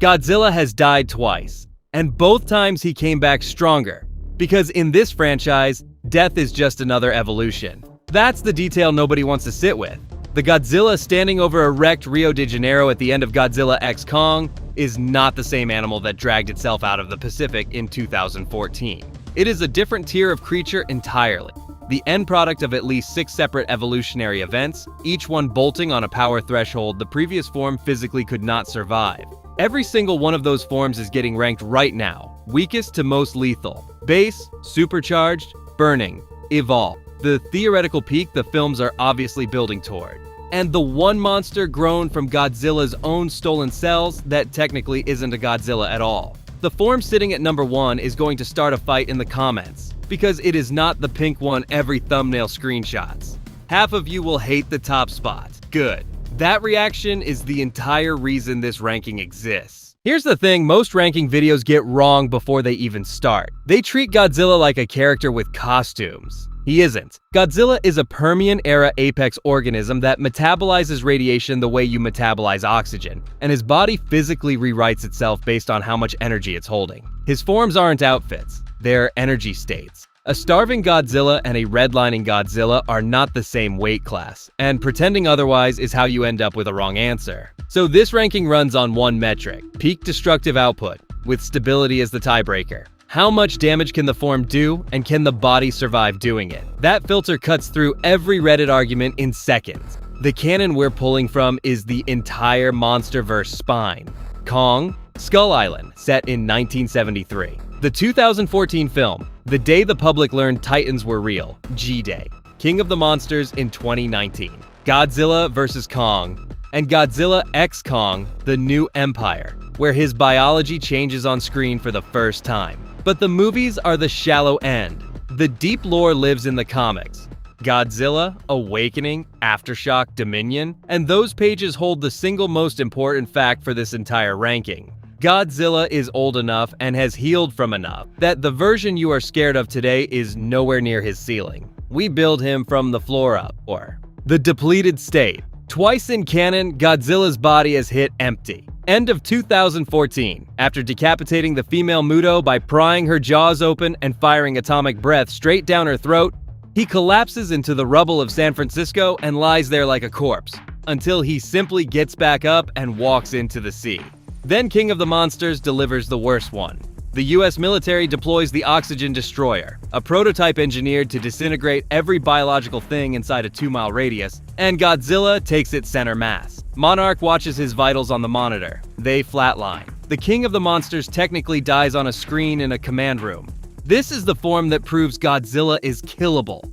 Godzilla has died twice, and both times he came back stronger, because in this franchise, death is just another evolution. That's the detail nobody wants to sit with. The Godzilla standing over a wrecked Rio de Janeiro at the end of Godzilla x Kong is not the same animal that dragged itself out of the Pacific in 2014. It is a different tier of creature entirely. The end product of at least 6 separate evolutionary events, each one bolting on a power threshold the previous form physically could not survive. Every single one of those forms is getting ranked right now, weakest to most lethal. Base, supercharged, burning, evolve. The theoretical peak the films are obviously building toward. And the one monster grown from Godzilla's own stolen cells that technically isn't a Godzilla at all. The form sitting at number 1 is going to start a fight in the comments, because it is not the pink one every thumbnail screenshots. Half of you will hate the top spot. Good. That reaction is the entire reason this ranking exists. Here's the thing most ranking videos get wrong before they even start. They treat Godzilla like a character with costumes. He isn't. Godzilla is a Permian-era apex organism that metabolizes radiation the way you metabolize oxygen, and his body physically rewrites itself based on how much energy it's holding. His forms aren't outfits, they're energy states. A starving Godzilla and a redlining Godzilla are not the same weight class, and pretending otherwise is how you end up with a wrong answer. So this ranking runs on one metric, peak destructive output, with stability as the tiebreaker. How much damage can the form do, and can the body survive doing it? That filter cuts through every Reddit argument in seconds. The canon we're pulling from is the entire Monsterverse spine. Kong, Skull Island, set in 1973. The 2014 film, the day the public learned Titans were real, G-Day. King of the Monsters in 2019. Godzilla vs. Kong, and Godzilla x Kong, The New Empire, where his biology changes on screen for the first time. But the movies are the shallow end. The deep lore lives in the comics. Godzilla, Awakening, Aftershock, Dominion, and those pages hold the single most important fact for this entire ranking. Godzilla is old enough and has healed from enough that the version you are scared of today is nowhere near his ceiling. We build him from the floor up, or the Depleted State. Twice in canon, Godzilla's body has hit empty. End of 2014. After decapitating the female Muto by prying her jaws open and firing atomic breath straight down her throat, he collapses into the rubble of San Francisco and lies there like a corpse, until he simply gets back up and walks into the sea. Then King of the Monsters delivers the worst one. The US military deploys the Oxygen Destroyer, a prototype engineered to disintegrate every biological thing inside a 2-mile radius, and Godzilla takes its center mass. Monarch watches his vitals on the monitor. They flatline. The King of the Monsters technically dies on a screen in a command room. This is the form that proves Godzilla is killable.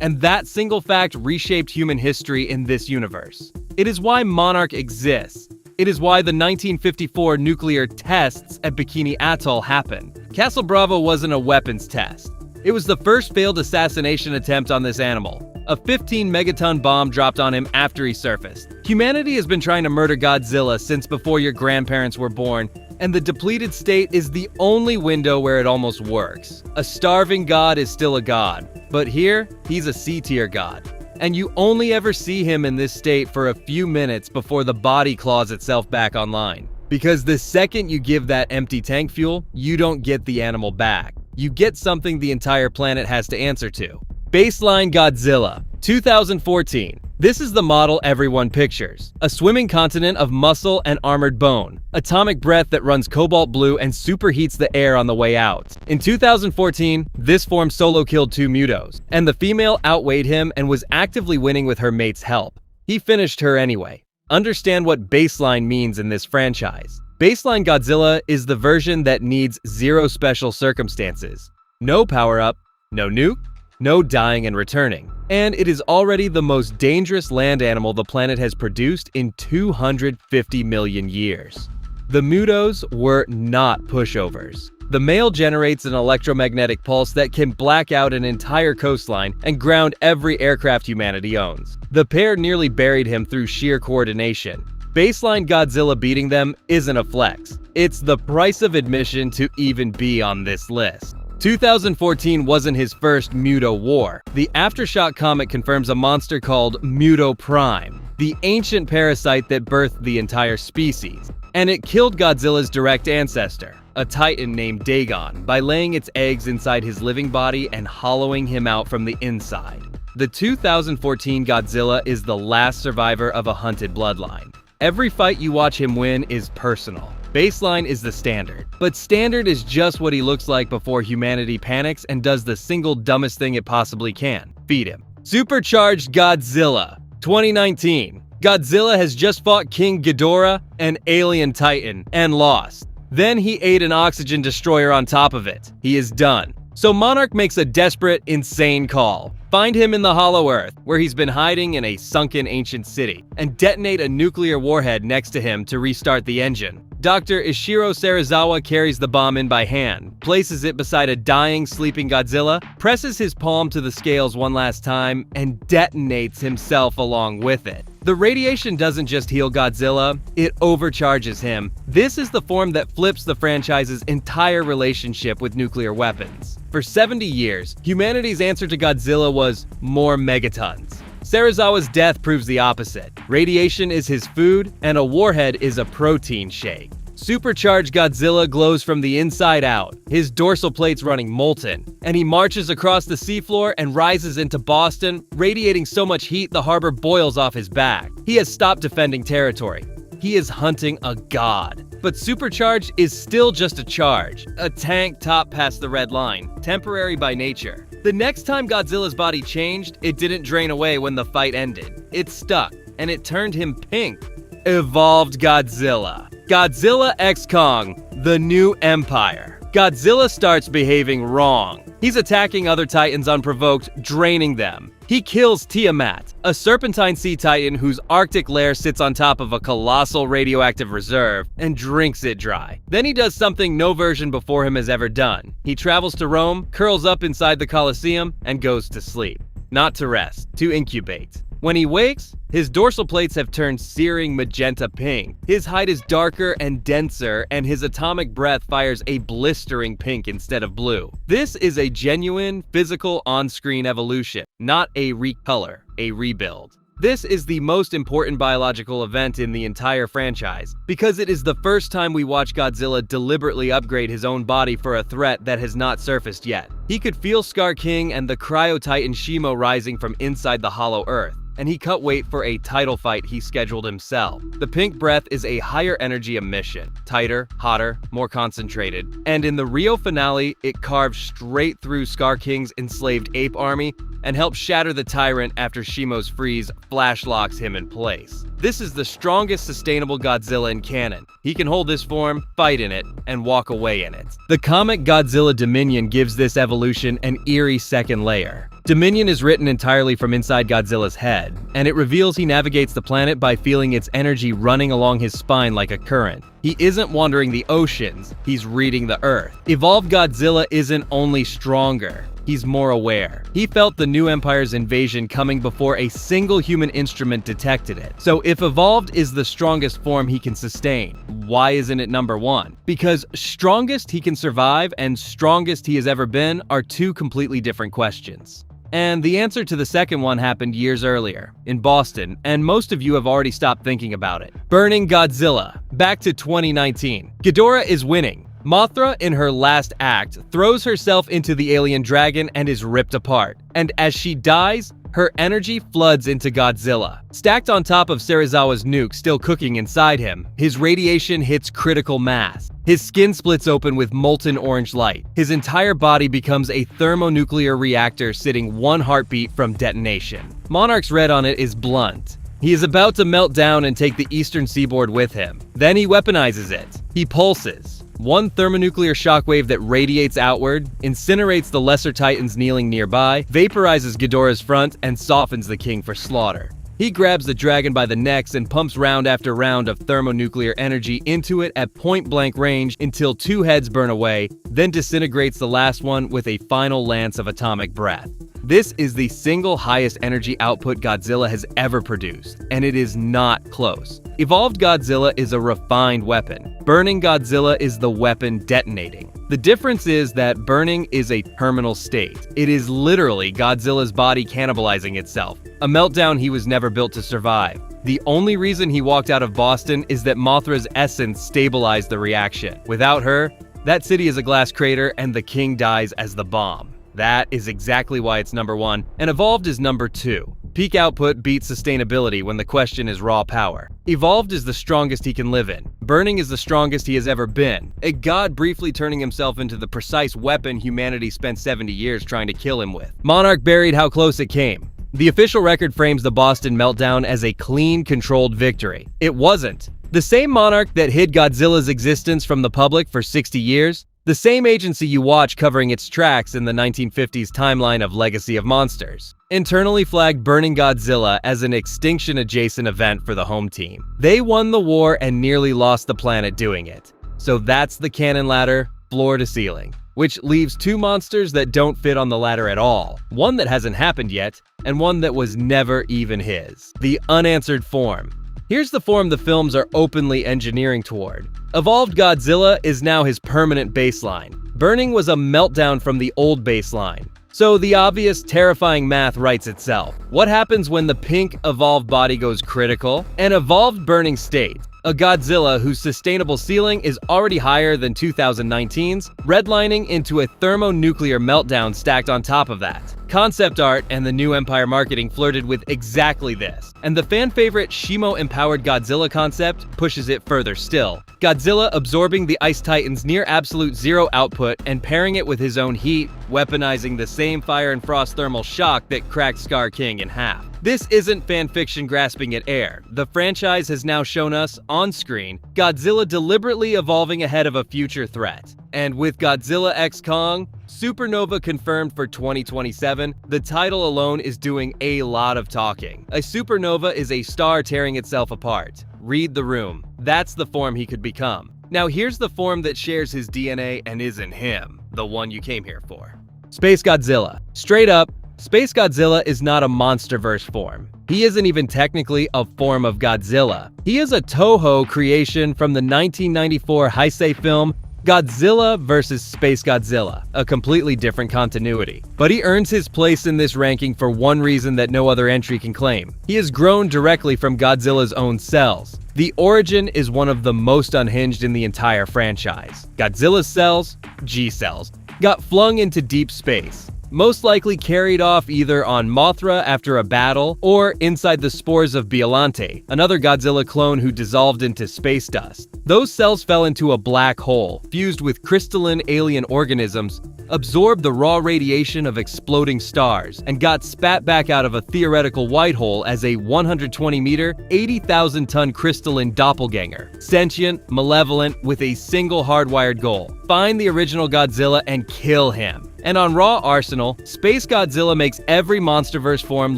And that single fact reshaped human history in this universe. It is why Monarch exists. It is why the 1954 nuclear tests at Bikini Atoll happened. Castle Bravo wasn't a weapons test. It was the first failed assassination attempt on this animal. A 15-megaton bomb dropped on him after he surfaced. Humanity has been trying to murder Godzilla since before your grandparents were born, and the Depleted State is the only window where it almost works. A starving god is still a god, but here, he's a C-tier god. And you only ever see him in this state for a few minutes before the body claws itself back online. Because the second you give that empty tank fuel, you don't get the animal back. You get something the entire planet has to answer to. Baseline Godzilla, 2014. This is the model everyone pictures. A swimming continent of muscle and armored bone. Atomic breath that runs cobalt blue and superheats the air on the way out. In 2014, this form solo killed 2 Mutos, and the female outweighed him and was actively winning with her mate's help. He finished her anyway. Understand what baseline means in this franchise. Baseline Godzilla is the version that needs 0 special circumstances. No power-up, no nuke, no dying and returning. And it is already the most dangerous land animal the planet has produced in 250 million years. The Mutos were not pushovers. The male generates an electromagnetic pulse that can black out an entire coastline and ground every aircraft humanity owns. The pair nearly buried him through sheer coordination. Baseline Godzilla beating them isn't a flex. It's the price of admission to even be on this list. 2014 wasn't his first Muto war. The Aftershock comic confirms a monster called Muto Prime, the ancient parasite that birthed the entire species. and it killed Godzilla's direct ancestor, a titan named Dagon, by laying its eggs inside his living body and hollowing him out from the inside. The 2014 Godzilla is the last survivor of a hunted bloodline. Every fight you watch him win is personal. Baseline is the standard, but standard is just what he looks like before humanity panics and does the single dumbest thing it possibly can: feed him. Supercharged Godzilla, 2019. Godzilla has just fought King Ghidorah, an alien titan, and lost. Then he ate an oxygen destroyer on top of it. He is done. So Monarch makes a desperate, insane call. Find him in the Hollow Earth, where he's been hiding in a sunken ancient city, and detonate a nuclear warhead next to him to restart the engine. Dr. Ishiro Serizawa carries the bomb in by hand, places it beside a dying, sleeping Godzilla, presses his palm to the scales one last time, and detonates himself along with it. The radiation doesn't just heal Godzilla, it overcharges him. This is the form that flips the franchise's entire relationship with nuclear weapons. For 70 years, humanity's answer to Godzilla was more megatons. Serizawa's death proves the opposite. Radiation is his food, and a warhead is a protein shake. Supercharged Godzilla glows from the inside out, his dorsal plates running molten, and he marches across the seafloor and rises into Boston, radiating so much heat the harbor boils off his back. He has stopped defending territory. He is hunting a god. But Supercharged is still just a charge, a tank top past the red line, temporary by nature. The next time Godzilla's body changed, it didn't drain away when the fight ended. It stuck, and it turned him pink. Evolved Godzilla. Godzilla x Kong, the new empire. Godzilla starts behaving wrong. He's attacking other titans unprovoked, draining them. He kills Tiamat, a serpentine sea titan whose Arctic lair sits on top of a colossal radioactive reserve, and drinks it dry. Then he does something no version before him has ever done. He travels to Rome, curls up inside the Colosseum, and goes to sleep. Not to rest, to incubate. When he wakes, his dorsal plates have turned searing magenta pink. His hide is darker and denser, and his atomic breath fires a blistering pink instead of blue. This is a genuine, physical, on-screen evolution, not a recolor, a rebuild. This is the most important biological event in the entire franchise, because it is the first time we watch Godzilla deliberately upgrade his own body for a threat that has not surfaced yet. He could feel Skar King and the cryo-titan Shimo rising from inside the Hollow Earth, and he cut weight for a title fight he scheduled himself. The pink breath is a higher energy emission, tighter, hotter, more concentrated, and in the Rio finale, it carves straight through Skar King's enslaved ape army and helps shatter the tyrant after Shimo's freeze flash locks him in place. This is the strongest sustainable Godzilla in canon. He can hold this form, fight in it, and walk away in it. The comic Godzilla Dominion gives this evolution an eerie second layer. Dominion is written entirely from inside Godzilla's head, and it reveals he navigates the planet by feeling its energy running along his spine like a current. He isn't wandering the oceans, he's reading the Earth. Evolved Godzilla isn't only stronger, he's more aware. He felt the new empire's invasion coming before a single human instrument detected it. So if evolved is the strongest form he can sustain, why isn't it number one? Because strongest he can survive and strongest he has ever been are two completely different questions. And the answer to the second one happened years earlier, in Boston, and most of you have already stopped thinking about it. Burning Godzilla. Back to 2019. Ghidorah is winning. Mothra, in her last act, throws herself into the alien dragon and is ripped apart. And as she dies, her energy floods into Godzilla. Stacked on top of Serizawa's nuke still cooking inside him, his radiation hits critical mass. His skin splits open with molten orange light. His entire body becomes a thermonuclear reactor sitting one heartbeat from detonation. Monarch's red on it is blunt. He is about to melt down and take the eastern seaboard with him. Then he weaponizes it. He pulses. One thermonuclear shockwave that radiates outward, incinerates the lesser titans kneeling nearby, vaporizes Ghidorah's front, and softens the king for slaughter. He grabs the dragon by the necks and pumps round after round of thermonuclear energy into it at point-blank range until two heads burn away, then disintegrates the last one with a final lance of atomic breath. This is the single highest energy output Godzilla has ever produced, and it is not close. Evolved Godzilla is a refined weapon. Burning Godzilla is the weapon detonating. The difference is that burning is a terminal state. It is literally Godzilla's body cannibalizing itself, a meltdown he was never built to survive. The only reason he walked out of Boston is that Mothra's essence stabilized the reaction. Without her, that city is a glass crater and the king dies as the bomb. That is exactly why it's number 1, and Evolved is number 2. Peak output beats sustainability when the question is raw power. Evolved is the strongest he can live in. Burning is the strongest he has ever been. A god briefly turning himself into the precise weapon humanity spent 70 years trying to kill him with. Monarch buried how close it came. The official record frames the Boston meltdown as a clean, controlled victory. It wasn't. The same Monarch that hid Godzilla's existence from the public for 60 years, the same agency you watch covering its tracks in the 1950s timeline of Legacy of Monsters, internally flagged burning Godzilla as an extinction-adjacent event for the home team. They won the war and nearly lost the planet doing it. So that's the canon ladder, floor to ceiling, which leaves 2 monsters that don't fit on the ladder at all. One that hasn't happened yet, and one that was never even his. The unanswered form. Here's the form the films are openly engineering toward. Evolved Godzilla is now his permanent baseline. Burning was a meltdown from the old baseline. So the obvious, terrifying math writes itself. What happens when the pink evolved body goes critical? An evolved burning state. A Godzilla whose sustainable ceiling is already higher than 2019's, redlining into a thermonuclear meltdown stacked on top of that. Concept art and the new Empire marketing flirted with exactly this, and the fan-favorite Shimo-empowered Godzilla concept pushes it further still. Godzilla absorbing the Ice Titan's near absolute zero output and pairing it with his own heat, weaponizing the same fire and frost thermal shock that cracked Skar King in half. This isn't fanfiction grasping at air. The franchise has now shown us, on screen, Godzilla deliberately evolving ahead of a future threat. And with Godzilla x Kong, Supernova confirmed for 2027, the title alone is doing a lot of talking. A supernova is a star tearing itself apart. Read the room. That's the form he could become. Now here's the form that shares his DNA and isn't him, the one you came here for. Space Godzilla. Straight up, Space Godzilla is not a Monsterverse form. He isn't even technically a form of Godzilla. He is a Toho creation from the 1994 Heisei film Godzilla vs. Space Godzilla, a completely different continuity. But he earns his place in this ranking for one reason that no other entry can claim. He has grown directly from Godzilla's own cells. The origin is one of the most unhinged in the entire franchise. Godzilla's cells, G-cells, got flung into deep space. Most likely carried off either on Mothra after a battle, or inside the spores of Biollante, another Godzilla clone who dissolved into space dust. Those cells fell into a black hole, fused with crystalline alien organisms, absorbed the raw radiation of exploding stars, and got spat back out of a theoretical white hole as a 120-meter, 80,000-ton crystalline doppelganger. Sentient, malevolent, with a single hardwired goal: find the original Godzilla and kill him. And on Raw Arsenal, Space Godzilla makes every Monsterverse form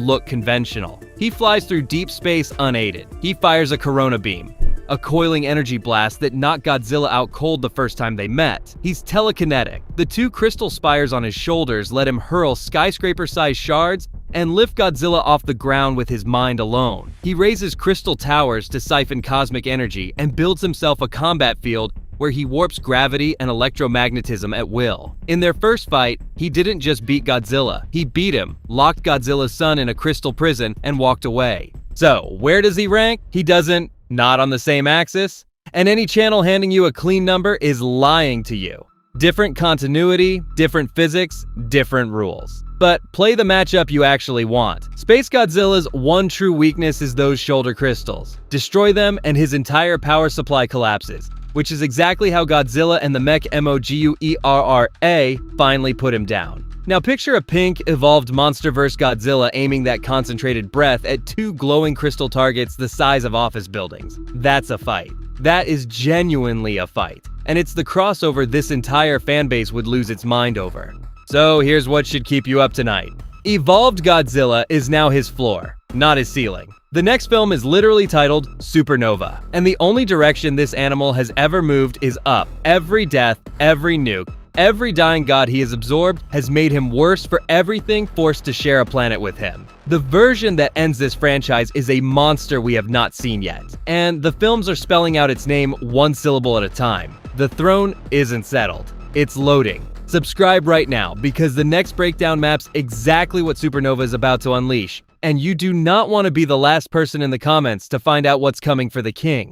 look conventional. He flies through deep space unaided. He fires a corona beam, a coiling energy blast that knocked Godzilla out cold the first time they met. He's telekinetic. The 2 crystal spires on his shoulders let him hurl skyscraper-sized shards and lift Godzilla off the ground with his mind alone. He raises crystal towers to siphon cosmic energy and builds himself a combat field where he warps gravity and electromagnetism at will. In their first fight, he didn't just beat Godzilla, he beat him, locked Godzilla's son in a crystal prison, and walked away. So, where does he rank? He doesn't, not on the same axis, and any channel handing you a clean number is lying to you. Different continuity, different physics, different rules. But play the matchup you actually want. Space Godzilla's one true weakness is those shoulder crystals. Destroy them and his entire power supply collapses, which is exactly how Godzilla and the mech Moguera finally put him down. Now picture a pink, evolved Monsterverse Godzilla aiming that concentrated breath at 2 glowing crystal targets the size of office buildings. That's a fight. That is genuinely a fight. And it's the crossover this entire fanbase would lose its mind over. So here's what should keep you up tonight. Evolved Godzilla is now his floor, not his ceiling. The next film is literally titled Supernova, and the only direction this animal has ever moved is up. Every death, every nuke, every dying god he has absorbed has made him worse for everything forced to share a planet with him. The version that ends this franchise is a monster we have not seen yet, and the films are spelling out its name one syllable at a time. The throne isn't settled. It's loading. Subscribe right now, because the next breakdown maps exactly what Supernova is about to unleash, and you do not want to be the last person in the comments to find out what's coming for the king.